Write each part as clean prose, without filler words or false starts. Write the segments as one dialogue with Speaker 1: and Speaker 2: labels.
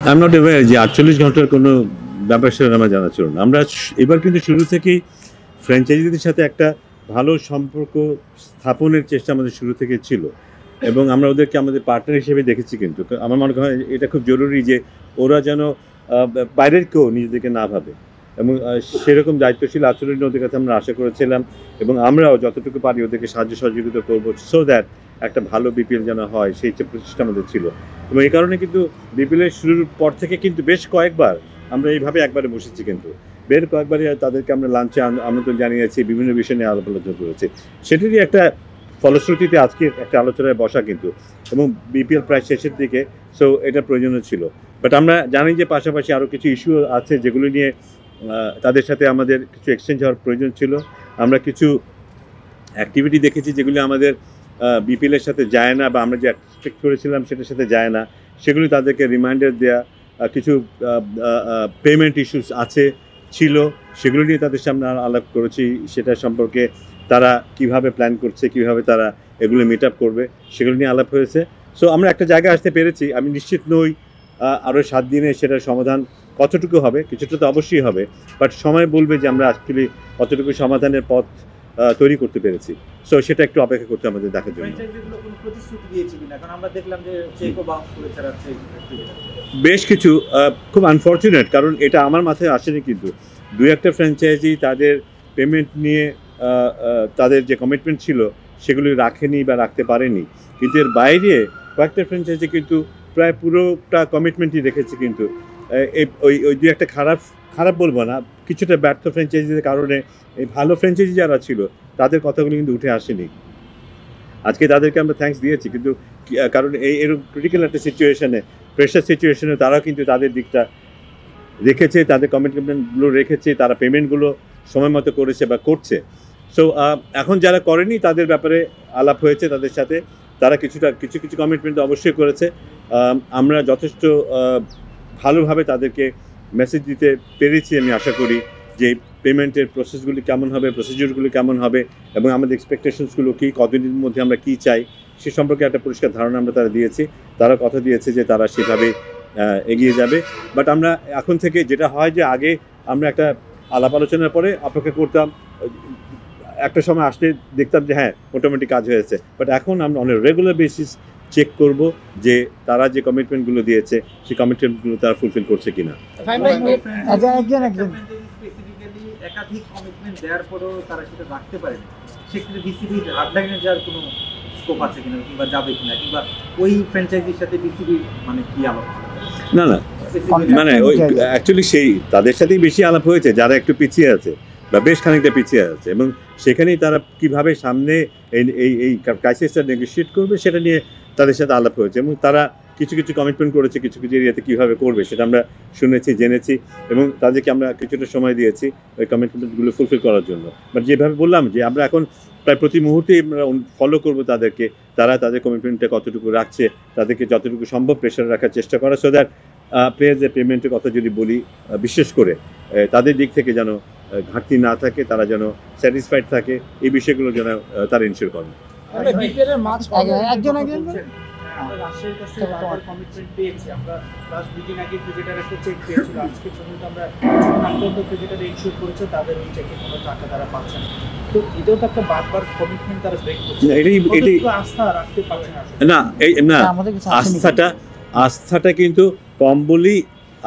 Speaker 1: I am not aware যে 48 ঘন্টার কোনো ব্যাপার সেটা আমার জানা ছিল না। আমরা এবার কিন্তু শুরু থেকেই ফ্র্যাঞ্চাইজিদের সাথে একটা ভালো সম্পর্ক স্থাপনের চেষ্টা আমাদের শুরু থেকে ছিল, এবং আমরা ওদেরকে আমাদের পার্টনার হিসেবে দেখেছি। কিন্তু আমার মনে হয় এটা খুব জরুরি যে ওরা যেন বাইরের কেউ নিজেদেরকে না ভাবে, এবং সেরকম দায়িত্বশীল আচরণ ওদের কাছে আমরা আশা করেছিলাম, এবং আমরাও যতটুকু পারি ওদেরকে সাহায্য সহযোগিতা করবো, সো দ্যাট একটা ভালো বিপিএল যেন হয় সেই প্রচেষ্টা আমাদের ছিল। এবং এই কারণে কিন্তু বিপিএলের শুরুর পর থেকে কিন্তু বেশ কয়েকবার আমরা এইভাবে একবারে বসেছি, কিন্তু কয়েকবারই তাদেরকে আমরা লাঞ্চে আমন্ত্রণ জানিয়েছি, বিভিন্ন বিষয় নিয়ে আলোচনা করেছি। সেটারই একটা ফলশ্রুতিতে আজকে একটা আলোচনায় বসা কিন্তু, এবং বিপিএল প্রায় শেষের দিকে, সো এটা প্রয়োজনীয় ছিল। বাট আমরা জানি যে পাশাপাশি আরও কিছু ইস্যু আছে যেগুলো নিয়ে তাদের সাথে আমাদের কিছু এক্সচেঞ্জ হওয়ার প্রয়োজন ছিল। আমরা কিছু অ্যাক্টিভিটি দেখেছি যেগুলি আমাদের বিপিএলের সাথে যায় না, বা আমরা যে এক্সপেক্ট করেছিলাম সেটার সাথে যায় না, সেগুলি তাদেরকে রিমাইন্ডার দেওয়া। কিছু পেমেন্ট ইস্যুস ছিল, সেগুলো নিয়ে তাদের সামনে আলাপ করেছি, সেটা সম্পর্কে তারা কিভাবে প্ল্যান করছে, কিভাবে তারা এগুলো মিট আপ করবে, সেগুলো নিয়ে আলাপ হয়েছে। সো আমরা একটা জায়গায় আসতে পেরেছি। আমি নিশ্চিত নই আরও 7 দিনে সেটার সমাধান কতটুকু হবে, কিছুটা তো অবশ্যই হবে, বাট সময় বলবে যে আমরা অ্যাকচুয়ালি কতটুকু সমাধানের পথ তৈরি করতে পেরেছি। সো সেটা একটু অপেক্ষা করতে আমাদের দেখার জন্য। বেশ কিছু খুব আনফর্চুনেট, কারণ এটা আমার মাথায় আসেনি, কিন্তু 2-1টা ফ্র্যাঞ্চাইজি তাদের পেমেন্ট নিয়ে তাদের যে কমিটমেন্ট ছিল সেগুলি রাখেনি বা রাখতে পারেনি, কিন্তু এর বাইরে কয়েকটা ফ্র্যাঞ্চাইজি কিন্তু প্রায় পুরোটা কমিটমেন্টই রেখেছে। কিন্তু ওই 2-1টা খারাপ বলবো না, কিছুটা ব্যর্থ ফ্র্যাঞ্চাইজিদের কারণে এই ভালো ফ্র্যাঞ্চাইজি যারা ছিল তাদের কথাগুলো কিন্তু উঠে আসেনি। আজকে তাদেরকে আমরা থ্যাঙ্কস দিয়েছি, কিন্তু কারণ এরকম ক্রিটিক্যাল একটা সিচুয়েশনে, প্রেশার সিচুয়েশনে তারা কিন্তু তাদের দিকটা রেখেছে, তাদের কমিটমেন্টগুলো রেখেছে, তারা পেমেন্টগুলো সময় মতো করেছে বা করছে। সো এখন যারা করেনি তাদের ব্যাপারে আলাপ হয়েছে তাদের সাথে, তারা কিছু কমিটমেন্ট অবশ্যই করেছে। আমরা যথেষ্ট ভালোভাবে তাদেরকে মেসেজ দিতে পেরেছি। আমি আশা করি যে পেমেন্টের প্রসেসগুলি কেমন হবে, প্রসিডিউরগুলি কেমন হবে, এবং আমাদের এক্সপেকটেশনসগুলো কী, কতদিনের মধ্যে আমরা কী চাই সে সম্পর্কে একটা পরিষ্কার ধারণা আমরা তারা দিয়েছি। তারা কথা দিয়েছে যে তারা সেভাবে এগিয়ে যাবে। বাট আমরা এখন থেকে যেটা হয় যে আগে আমরা একটা আলাপ আলোচনার পরে অপেক্ষা করতাম, একটা সময় আসলে দেখতাম যে হ্যাঁ মোটামুটি কাজ হয়েছে, বাট এখন আমরা অনেক রেগুলার বেসিস চেক করব যে তারা যে কমিটমেন্টগুলো দিয়েছে সেই কমিটমেন্টগুলো তারা ফুলফিল করছে কিনা।
Speaker 2: একাধিক কমিটমেন্ট দেওয়ার পরেও তারা সেটা রাখতে পারে না, সেক্ষেত্রে বিসিবির হার্ডলাইনে যাওয়ার কোনো স্কোপ আছে কিনা, কিংবা যাবে কিনা, কিংবা ওই ফ্র্যাঞ্চাইজির সাথে বিসিবির মানে কি আলাপ?
Speaker 1: না মানে ওই অ্যাকচুয়ালি সেই তাদের সাথেই বেশি আলাপ হয়েছে যারা একটু পিছিয়ে আছে বা বেশ খানিকটা পিছিয়ে আছে, এবং সেখানেই তারা কিভাবে সামনে এই ক্রাইসিসটা নেগোশিয়েট করবে সেটা নিয়ে তাদের সাথে আলাপ হয়েছে, এবং তারা কিছু কমিটমেন্ট করেছে, কিছু এরিয়াতে কীভাবে করবে সেটা আমরা শুনেছি, জেনেছি, এবং তাদেরকে আমরা কিছুটা সময় দিয়েছি ওই কমিটমেন্টগুলো ফুলফিল করার জন্য। বাট যেভাবে বললাম যে আমরা এখন প্রায় প্রতি মুহূর্তেই আমরা ফলো করবো তাদেরকে, তারা তাদের কমিটমেন্টটা কতটুকু রাখছে, তাদেরকে যতটুকু সম্ভব প্রেশার রাখার চেষ্টা করা, সো দ্যাট প্লেয়ারদের পেমেন্টের কথা যদি বলি, বিশেষ করে তাদের দিক থেকে যেন ঘাটতি না থাকে, তারা যেন স্যাটিসফাইড থাকে, এই বিষয়গুলো যেন তারা ইনশিওর করেন।
Speaker 2: রাশিয়ার কাছে বারবার কমিটমেন্ট পেয়েছি আমরা, লাস্ট 2 দিন আগে ক্রিকেটার একটা চেক পেয়েছিল, আজকে পর্যন্ত আমরা আক্রান্ত ক্রিকেটার ইনশিওর করেছে তাদের ওই চেকে কোনো টাকা তারা পাচ্ছে না, তো এটাও তো একটা বারবার কমিটমেন্ট তারা ব্রেক করছে, এটাই আস্থা রাখতে পারছে না।
Speaker 1: আস্থাটা কিন্তু কম বলি,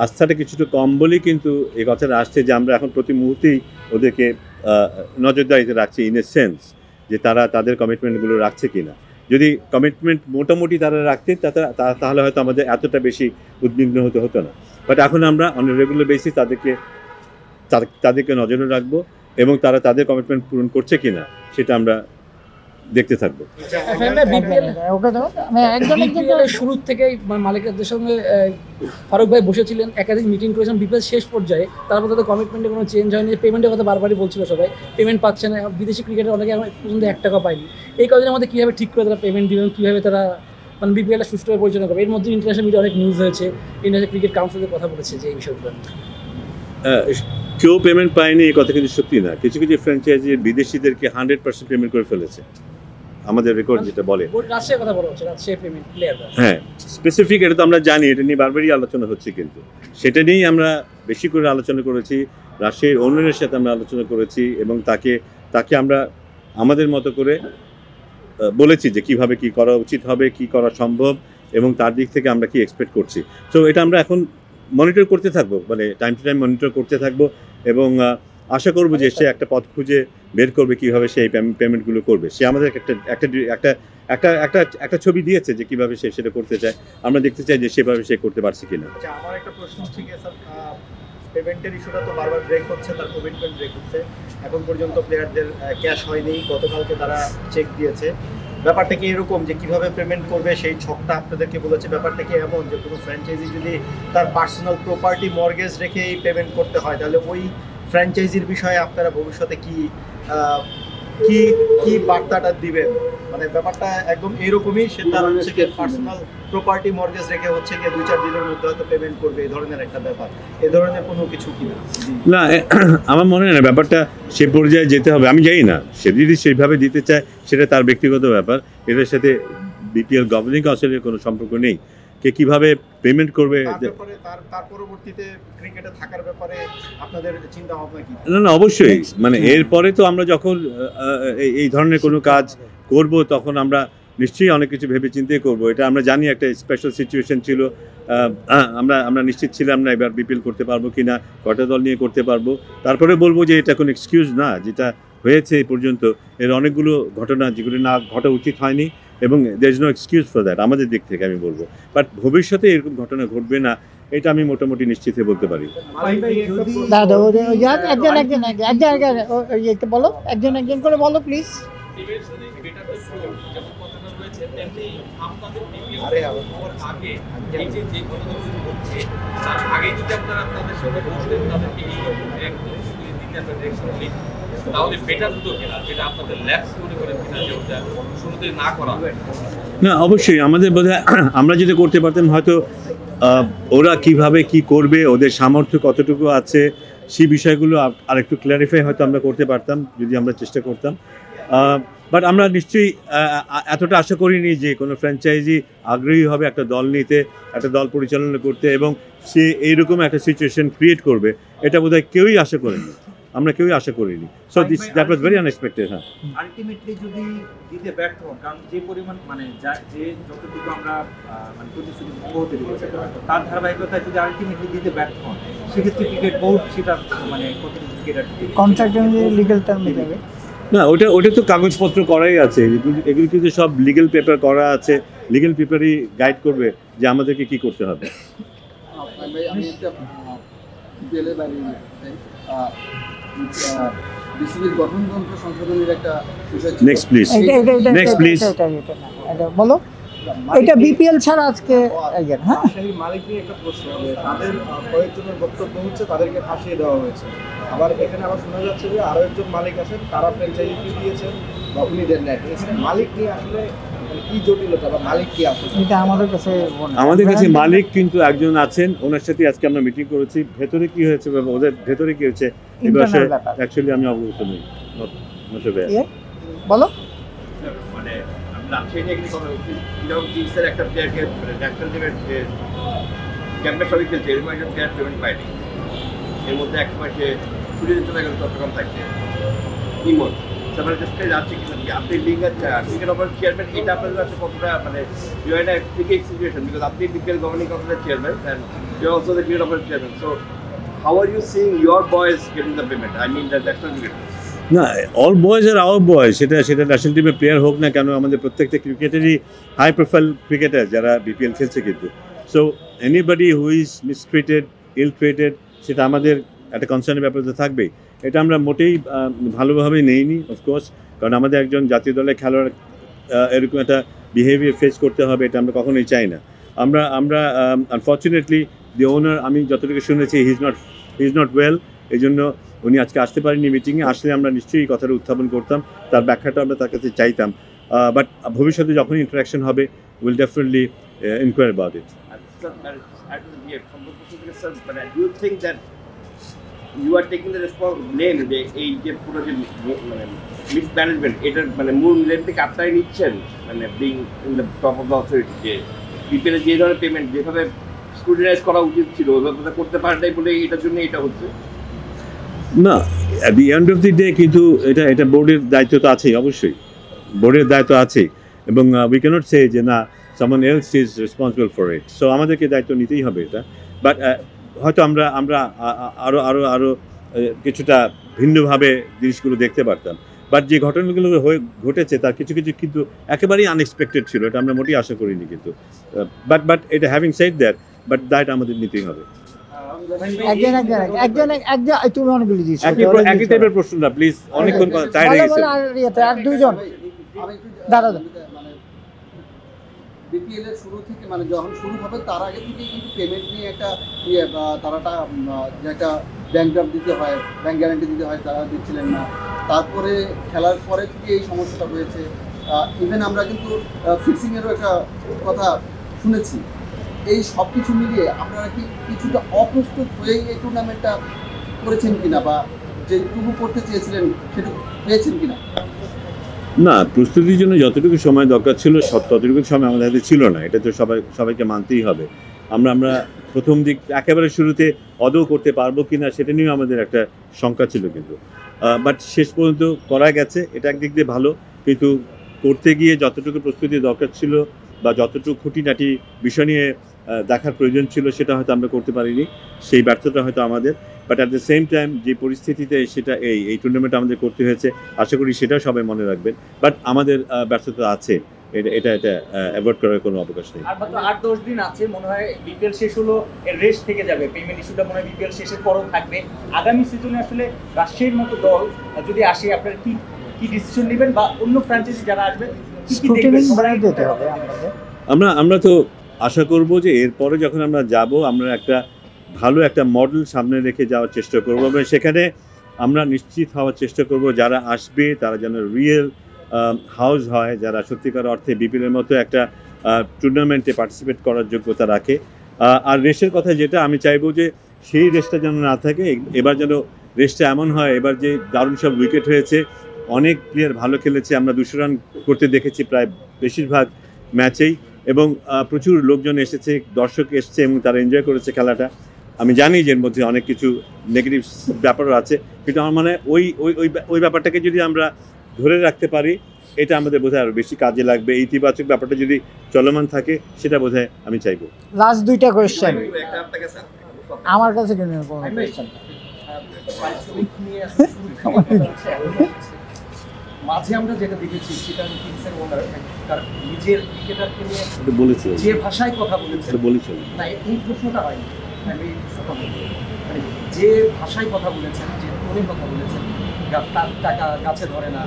Speaker 1: আস্থাটা কিছুটা কম বলি, কিন্তু এই কথাটা আসছে যে আমরা এখন প্রতি মুহূর্তেই ওদেরকে নজরদারিতে রাখছি, ইন এ সেন্স যে তারা তাদের কমিটমেন্টগুলো রাখছে কিনা। যদি কমিটমেন্ট মোটামুটি তারা রাখতেন তাহলে হয়তো আমাদের এতটা বেশি উদ্বিগ্ন হতো না। বাট এখন আমরা অন রেগুলার বেসিস তাদেরকে নজরে রাখবো, এবং তারা তাদের কমিটমেন্ট পূরণ করছে কিনা সেটা আমরা দেখতে থাকবো।
Speaker 3: শুরু থেকেই মালিকদের সঙ্গে ফারুক ভাই বসেছিলেন, একাধিক মিটিং করেছেন, বিপিএল শেষ পর্যায়ে তারপর তাদের কমিটমেন্টে কোনো চেঞ্জ হয়নি, পেমেন্টের কথা বারবারই বলছিল সবাই, পেমেন্ট পাচ্ছে না, বিদেশি ক্রিকেটার অনেকে এখন পর্যন্ত 1 টাকা পায়নি। এই কদিনের মধ্যে কীভাবে ঠিক করে তারা পেমেন্ট দিবেন, কীভাবে তারা মানে বিপিএলটা সুষ্ঠুভাবে পরিচালনা করবে? এর মধ্যে ইন্টারন্যাশনাল মিডিয়া অনেক নিউজ হয়েছে, ইন্টারন্যাশনাল ক্রিকেট কাউন্সিলের কথা বলেছে যে এই বিষয়গুলো
Speaker 1: কেউ পেমেন্ট পায়নি এই কথা কিন্তু সত্যি না। কিছু ফ্র্যাঞ্চাইজি বিদেশিদেরকে 100% পেমেন্ট করে ফেলেছে, আমাদের রেকর্ড যেটা বলে।
Speaker 3: রাজশাহীর কথা বলা হচ্ছে, রাজশাহী পেমেন্ট প্লেয়ার।
Speaker 1: হ্যাঁ, স্পেসিফিক এটা তো আমরা জানি, এটা নিয়ে বারবারই আলোচনা হচ্ছে, কিন্তু সেটা নিয়েই আমরা বেশি করে আলোচনা করেছি, রাজশাহীর ওনারের সাথে আমরা আলোচনা করেছি এবং তাকে আমরা আমাদের মতো করে বলেছি যে কিভাবে কি করা উচিত হবে, কি করা সম্ভব এবং তার দিক থেকে আমরা কি এক্সপেক্ট করছি। তো এটা আমরা এখন মনিটর করতে থাকবো, মানে টাইম টু টাইম মনিটর করতে থাকবো এবং আশা করবো যে সে একটা পথ খুঁজে বের করবে কিভাবে সে এই পেমেন্টগুলো করবে। সে আমাদের একটা ছবি দিয়েছে যে কিভাবে সে সেটা করতে চায়, আমরা দেখতে চাই যে সেভাবে সে করতে পারছে কিনা।
Speaker 4: আচ্ছা, আমার একটা প্রশ্ন হচ্ছে কি স্যার, পেমেন্টের ইস্যুটা তো বারবার ব্রেক হচ্ছে, তার কমিটমেন্ট ব্রেক হচ্ছে, এখন পর্যন্ত প্লেয়ারদের ক্যাশ হয়নি, গতকালকে তারা চেক দিয়েছে। ব্যাপারটা কি এরকম যে কিভাবে পেমেন্ট করবে সেই ছকটা আপনাদেরকে বলেছে? ব্যাপারটা কি এমন যে কোনো ফ্র্যাঞ্চাইজি যদি তার পার্সোনাল প্রপার্টি মর্গেজ রেখেই পেমেন্ট করতে হয়, তাহলে ওই ফ্র্যাঞ্চাইজির বিষয়ে আপনারা ভবিষ্যতে কি কি বার্তাটা দিবেন? মানে ব্যাপারটা একদম এরকমই, সে তার হচ্ছে কি পার্সোনাল প্রপার্টি মর্গেজ রেখে হচ্ছে গিয়ে 2-4 দিনের মধ্যে হয়তো পেমেন্ট করবে, এই ধরনের একটা ব্যাপার, এই ধরনের কোনো কিছু কিনা?
Speaker 1: না, আমার মনে হয় না ব্যাপারটা সে পর্যায়ে যেতে হবে, আমি জানি না। সে যদি সেইভাবে দিতে চায় সেটা তার ব্যক্তিগত ব্যাপার, এটার সাথে বিপিএল গভর্নিং কাউন্সিলের কোনো সম্পর্ক নেই। কে কিভাবে পেমেন্ট করবে
Speaker 4: তার পরবর্তীতে ক্রিকেটে থাকার ব্যাপারে আপনাদের চিন্তা ভাবনা কি?
Speaker 1: না, অবশ্যই, মানে এরপরে তো আমরা যখন এই ধরনের কোনো কাজ করব তখন আমরা নিশ্চয়ই অনেক কিছু ভেবে চিন্তেই করবো। এটা আমরা জানি একটা স্পেশাল সিচুয়েশন ছিল, আমরা নিশ্চিত ছিলাম না এবার বিপিএল করতে পারবো কি না, কটা দল নিয়ে করতে পারবো। তারপরে বলবো যে এটা কোনো এক্সকিউজ না, যেটা হয়েছে এই পর্যন্ত এর অনেকগুলো ঘটনা যেগুলো না ঘটা উচিত হয়নি এবং there is no excuse for that আমাদের দিক থেকে আমি বলবো। বাট ভবিষ্যতে এরকম ঘটনা ঘটবে না এটা আমি মোটামুটি নিশ্চিত বলতে পারি।
Speaker 5: বলো, একজন করে বলো প্লিজ।
Speaker 1: না, অবশ্যই আমাদের বোধহয় আমরা যেটা করতে পারতাম, হয়তো ওরা কিভাবে কি করবে, ওদের সামর্থ্য কতটুকু আছে, সেই বিষয়গুলো আরেকটু ক্ল্যারিফাই হয়তো আমরা করতে পারতাম যদি আমরা চেষ্টা করতাম। বাট আমরা নিশ্চয়ই এতটা আশা করিনি যে কোনো ফ্র্যাঞ্চাইজি আগ্রহী হবে একটা দল নিতে, একটা দল পরিচালনা করতে এবং সে এইরকম একটা সিচুয়েশন ক্রিয়েট করবে, এটা বোধহয় কেউই আশা করেনি, আমরা কেউই আশা করিনি। So that was very unexpected. হ্যাঁ,
Speaker 6: আলটিমেটলি যদি দিতে ব্যর্থ হন, কারণ যে পরিমাণ মানে যে যতটুকু আমরা মানে প্রতিশ্রুতি ভঙ্গ হতে দিয়েছে তার ধারাবাহিকতায় যদি আলটিমেটলি দিতে ব্যর্থ হন, সেক্ষেত্রে ক্রিকেট বোর্ড সেটা মানে প্রতিটি ক্রিকেটার
Speaker 5: কন্ট্রাক্ট লিগ্যাল টার্মে যাবে
Speaker 1: না, ওটা তো কাগজপত্র করাই আছে, এগুলো কিন্তু সব লিগ্যাল পেপার করা আছে, লিগ্যাল পেপারই গাইড করবে যে আমাদেরকে কি করতে হবে।
Speaker 7: আমি একটা বিপিএলের বাইরে বিসিবির গঠনতন্ত্র সংশোধনের একটা বিষয়।
Speaker 1: Next please, next please.
Speaker 5: বলো, এটা বিপিএল ছাড়া আজকে একজন। হ্যাঁ,
Speaker 4: সেই মালিক নিয়ে একটা প্রশ্ন, তাদের কয়েকজনের বক্তব্য হচ্ছে তাদেরকে ফাঁসিয়ে দেওয়া হয়েছে, আবার এখানে আবার শোনা যাচ্ছে যে আরো একজন মালিক আছেন, তারা ফ্র্যাঞ্চাইজি ফি দিয়েছেন বা উনি দেন না। এখানে মালিক নিয়ে আসলে কি জটিলতা বা মালিক কি আসলে?
Speaker 5: এটা
Speaker 1: আমাদের কাছে মালিক কিন্তু একজন আছেন, ওনার সাথে আজকে আমরা মিটিং করেছি। ভেতরে কি হয়েছে বা ওদের ভেতরে কি হয়েছে এই বিষয়ে অ্যাকচুয়ালি আমি অবগত নই।
Speaker 5: বলো,
Speaker 4: মানে সেটা কি করা উচিত? যেমন জিন্সের একটা প্লেয়ারকে ন্যাশনাল টিমের যে ক্যাম্পের সবাই খেলছে, এরকম একজন প্লেয়ার পেমেন্ট পায়নি, এর মধ্যে এক মাসে ছুটি দিতে থাকে চট্টগ্রাম থাকছে ইমন তারপরে যাচ্ছে কিন্তু আপনি লিগের ক্রিকেট অফার চেয়ারম্যান, এটা আপনাদের কাছে কতটা মানে you are a cricket situation because আপনি বিপিএল গভর্নিং কাউন্সিলের chairman and you are also the cricket offer chairman, so how are you seeing your boys getting the payment? I mean the national cricket.
Speaker 1: না, all boys are our boys, সেটা national টিমের player হোক না কেন, আমাদের প্রত্যেকটা ক্রিকেটেরই high profile cricketer যারা বিপিএল খেলছে কিন্তু। So anybody who is mistreated, ill treated, সেটা আমাদের একটা কনসার্নের ব্যাপার তো থাকবেই। এটা আমরা মোটেই ভালোভাবে নেইনি অফকোর্স, কারণ আমাদের একজন জাতীয় দলের খেলোয়াড় এরকম একটা বিহেভিয়ার ফেস করতে হবে, এটা আমরা কখনোই চাই না। আমরা আনফর্চুনেটলি দি ওনার, আমি যতটুকু শুনেছি হি ইজ নট ওয়েল, এই জন্য উনি আজকে আসতে পারেননি মিটিংয়ে। আসলে আমরা নিশ্চয়ই এই কথাটা উত্থাপন করতাম, তার ব্যাখ্যাটা আমরা তার কাছে চাইতাম। বাট ভবিষ্যতে যখন ইন্টারাকশন হবে will definitely inquire about it.
Speaker 4: You are taking the blame যে এই যে পুরো যে মানে মিসম্যানেজমেন্ট এটার মানে মূল ব্লেম থেকে আপনারাই নিচ্ছেন, মানে being in the top of the authority, যে বিপিএল যে ধরনের পেমেন্ট যেভাবে স্ক্রুটিনাইজ করা উচিত ছিল ওইভাবে করতে পারেনটাই বলে এটার জন্য এটা হচ্ছে।
Speaker 1: না, at the end of the day কিন্তু এটা বোর্ডের দায়িত্ব তো আছেই, অবশ্যই বোর্ডের দায়িত্ব আছেই, এবং উই ক্যানট সে যে না someone else is responsible for it. So আমাদেরকে দায়িত্ব নিতেই হবে এটা। বাট হয়তো আমরা আরও কিছুটা ভিন্নভাবে জিনিসগুলো দেখতে পারতাম। বাট যে ঘটনাগুলো ঘটেছে তার কিছু কিন্তু একেবারেই আনএক্সপেক্টেড ছিল, এটা আমরা মোটেই আশা করিনি কিন্তু। বাট এটা হ্যাভিং সেড দ্যাট, বাট দায়িত্ব আমাদের নিতেই হবে।
Speaker 5: একজন তুমি অনেকগুলি দিয়েছো,
Speaker 1: একই টাইপের প্রশ্ন না প্লিজ, অনেকক্ষণ টাইম হয়ে গেছে।
Speaker 5: আর দুজন
Speaker 7: আমি একটু
Speaker 5: দাঁড়া
Speaker 7: মানে বিপিএল এর শুরু থেকে মানে যখন শুরু হবে তার আগে থেকে কিন্তু পেমেন্ট নিয়ে একটা তারাটা যে একটা ব্যাংক ড্রাফট দিতে হয়, ব্যাংক গ্যারান্টি দিতে হয়, তারা দিচ্ছিলেন না। তারপরে খেলার পরে থেকে এই সমস্যাটা হয়েছে। ইভেন আমরা কিন্তু ফিক্সিংয়েরও একটা কথা শুনেছি। এই সব কিছু মিলিয়ে আপনারা কি কিছুটা অপ্রস্তুত হয়েই এই টুর্নামেন্টটা করেছেন কিনা, বা যেটুকু করতে চেয়েছিলেন সেটুকু পেয়েছেন কিনা?
Speaker 1: না, প্রস্তুতির জন্য যতটুকু সময় দরকার ছিল ততটুকু সময় আমাদের হাতে ছিল না, এটা তো সবাইকে মানতেই হবে। আমরা প্রথম দিক একেবারে শুরুতে আদৌ করতে পারবো কি না সেটা নিয়েও আমাদের একটা শঙ্কা ছিল, কিন্তু বাট শেষ পর্যন্ত করা গেছে, এটা একদিক দিয়ে ভালো। কিন্তু করতে গিয়ে যতটুকু প্রস্তুতি দরকার ছিল বা যতটুকু খুঁটিনাটি বিষয় নিয়ে দেখার প্রয়োজন ছিল সেটা হয়তো আমরা করতে পারিনি, সেই ব্যর্থতা হয়তো আমাদের। But at the same time যে পরিস্থিতিতে সেটা এই টুর্নামেন্ট আমাদের করতে হয়েছে, আশা করি সেটাও সবাই মনে রাখবেন। বাট আমাদের ব্যর্থতা আছে, এটা অ্যাভয়েড করার কোনো অবকাশ নেই।
Speaker 8: আর মাত্র 8-10 দিন আছে, মনে হয় বিপিএল শেষ হলো, এর রেস্ট থেকে যাবে, পেমেন্ট ইস্যুটা মনে হয় বিপিএল শেষের পরও থাকবে। আগামী সিজনে আসলে রাজশাহীর মতো দল যদি আসে আপনারা কি ডিসিশন নেবেন, বা অন্য ফ্র্যাঞ্চাইজি যারা আসবে
Speaker 1: আমরা তো আশা করব যে এরপরে যখন আমরা যাব আমরা ভালো একটা মডেল সামনে রেখে যাওয়ার চেষ্টা করব। আমরা সেখানে আমরা নিশ্চিত হওয়ার চেষ্টা করব যারা আসবে তারা যেন রিয়েল হাউস হয়, যারা সত্যিকার অর্থে বিপিএলের মতো একটা টুর্নামেন্টে পার্টিসিপেট করার যোগ্যতা রাখে। আর রেসের কথা যেটা আমি চাইবো যে সেই রেসটা যেন না থাকে, এবার যেন রেসটা এমন হয়, এবার যে দারুণ সব উইকেট হয়েছে, অনেক প্লেয়ার ভালো খেলেছে, আমরা 200 রান করতে দেখেছি প্রায় বেশিরভাগ ম্যাচেই, এবং প্রচুর লোকজন এসেছে, দর্শক এসছে এবং তারা এনজয় করেছে খেলাটা। আমি জানি যে এর মধ্যে অনেক কিছু নেগেটিভ ব্যাপারও আছে, কিন্তু আমার মনে হয় ওই ব্যাপারটাকে যদি আমরা ধরে রাখতে পারি এটা আমাদের বোধহয় আরও বেশি কাজে লাগবে। ইতিবাচক ব্যাপারটা যদি চলমান থাকে সেটা বোধহয় আমি চাইবো।
Speaker 5: লাস্ট দুইটা কোয়েশ্চেন আমার কাছে কোনো কোয়েশ্চেন
Speaker 2: মাঝে আমরা যেটা দেখেছি সেটা কিংসের ওনার তার নিজের ক্রিকেটারকে নিয়ে
Speaker 1: বলেছে,
Speaker 2: যে ভাষায় কথা বলেছেন
Speaker 1: না
Speaker 2: এই প্রশ্নটা হয়নি, আমি মানে যে ভাষায় কথা বলেছেন, যে টোনে কথা বলেছেন, তার টাকা গাছে ধরে না,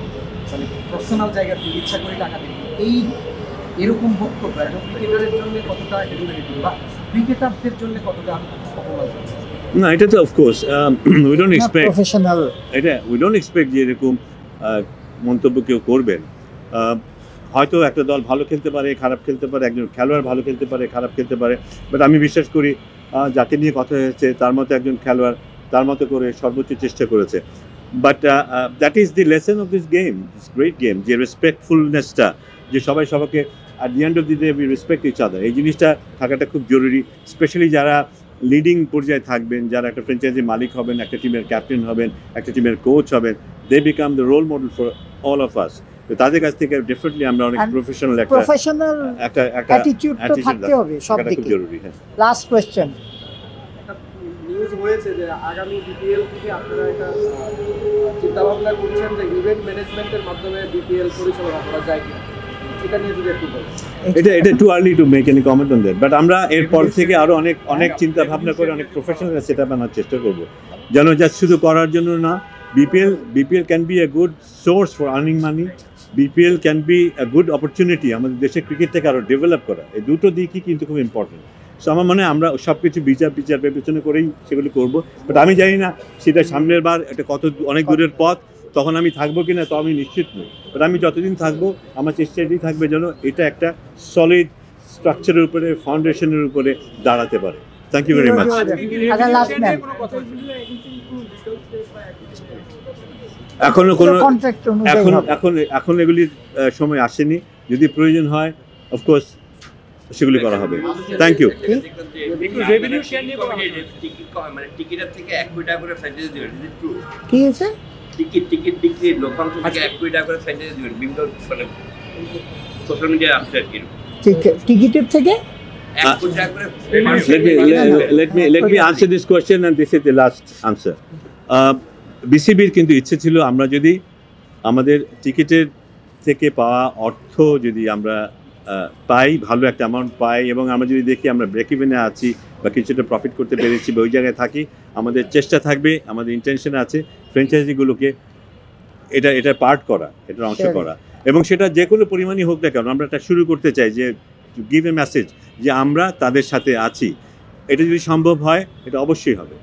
Speaker 2: মানে পার্সোনাল জায়গা থেকে ইচ্ছা করে টাকা দিন, এরকম বক্তব্য একজন ক্রিকেটারের জন্য কতটা এলিমিনেটিভ বা ক্রিকেটারদের জন্য কতটা অপমান?
Speaker 1: না, এটা তো of course we don't expect
Speaker 5: professional,
Speaker 1: we don't expect যে এরকম মন্তব্য কেউ করবেন। হয়তো একটা দল ভালো খেলতে পারে, খারাপ খেলতে পারে, একজন খেলোয়াড় ভালো খেলতে পারে, খারাপ খেলতে পারে, বাট আমি বিশ্বাস করি যাকে নিয়ে কথা হয়েছে তার মতো একজন খেলোয়াড় তার মতো করে সর্বোচ্চ চেষ্টা করেছে। But that is the lesson of this game, this great game, যে রেসপেক্টফুলনেসটা, যে সবাই সবাইকে at the end of the day we respect each other, এই জিনিসটা থাকাটা খুব জরুরি। স্পেশালি যারা লিডিং পর্যায়ে থাকবেন, যারা একটা ফ্র্যাঞ্চাইজির মালিক হবেন, একটা টিমের ক্যাপ্টেন হবেন, একটা টিমের কোচ হবেন, they become the role model for all of us. তো তাদের কাছ থেকে ডেফিনেটলি আমরা অনেক প্রফেশনাল একটা
Speaker 5: অ্যাটিটিউড তো থাকতে হবে সব দিকে,
Speaker 1: খুব জরুরি। হ্যাঁ,
Speaker 5: লাস্ট কোয়েশ্চেন।
Speaker 7: একটা নিউজ হয়েছে যে আগামী বিপিএল থেকে আপনারা এটা চিন্তাভাবনা করছেন যে ইভেন্ট ম্যানেজমেন্টের মাধ্যমে বিপিএল পরিচালনা করা যায় কিনা, এটা নিয়ে যদি একটু বলেন।
Speaker 1: এটা too early to make any comment on that, but আমরা এরপর থেকে আরও অনেক চিন্তা ভাবনা করে অনেক প্রফেশনাল সেট আপ আনার চেষ্টা করবো, যেন জাস্ট শুধু করার জন্য না। BPL can B a good source for earning money, BPL can B a good opportunity আমাদের দেশের ক্রিকেটটাকে আরও ডেভেলপ করা। এই দুটো দিকই কিন্তু খুব ইম্পর্টেন্ট। সো আমার মনে হয় আমরা সব কিছু বিচার বিবেচনা করেই সেগুলি করবো। বাট আমি জানি না সেটা সামনের বার এটা অনেক দূরের পথ, তখন আমি থাকবো কি না তো আমি নিশ্চিত নই। বাট আমি যতদিন থাকবো আমার চেষ্টা এটাই থাকবে যেন এটা একটা সলিড স্ট্রাকচারের উপরে, ফাউন্ডেশনের উপরে দাঁড়াতে পারে। Thank you very much.
Speaker 5: আচ্ছা লাস্ট নেন
Speaker 1: এখনো কোনো
Speaker 5: কন্ট্রাক্ট অনুযায়ী
Speaker 1: এখন
Speaker 5: হবে।
Speaker 1: এখন এখন এগুলির সময় আসেনি, যদি প্রয়োজন হয় অফকোর্স সেগুলি করা হবে। Thank you.
Speaker 8: revenue share নিয়ে কথা
Speaker 4: মানে টিকিটের থেকে 1 কোটি টাকা করে ফ্র্যাঞ্চাইজি দিবেন, ট্রু?
Speaker 5: কি হয়েছে
Speaker 4: টিকিট বিক্রির লভ্যাংশ থেকে 1 কোটি টাকা করে ফ্র্যাঞ্চাইজি দিবেন, বিভিন্ন মানে সোশ্যাল মিডিয়ায় আসছে আর কি।
Speaker 5: টিকিটের থেকে
Speaker 4: 1 কোটি টাকা করে
Speaker 1: let me answer this question and this is the last answer. বিসিবির কিন্তু ইচ্ছে ছিল আমরা যদি আমাদের টিকিটের থেকে পাওয়া অর্থ যদি আমরা পাই, ভালো একটা অ্যামাউন্ট পাই, এবং আমরা যদি দেখি আমরা ব্রেক ইভেনে আছি বা কিছুটা প্রফিট করতে পেরেছি বা ওই জায়গায় থাকি, আমাদের চেষ্টা থাকবে, আমাদের ইন্টেনশন আছে ফ্র্যাঞ্চাইজিগুলোকে এটা পার্ট করা, এটার অংশ করা, এবং সেটা যে কোনো পরিমাণই হোক না কেন আমরা এটা শুরু করতে চাই যে গিভ এ মেসেজ যে আমরা তাদের সাথে আছি। এটা যদি সম্ভব হয় এটা অবশ্যই হবে।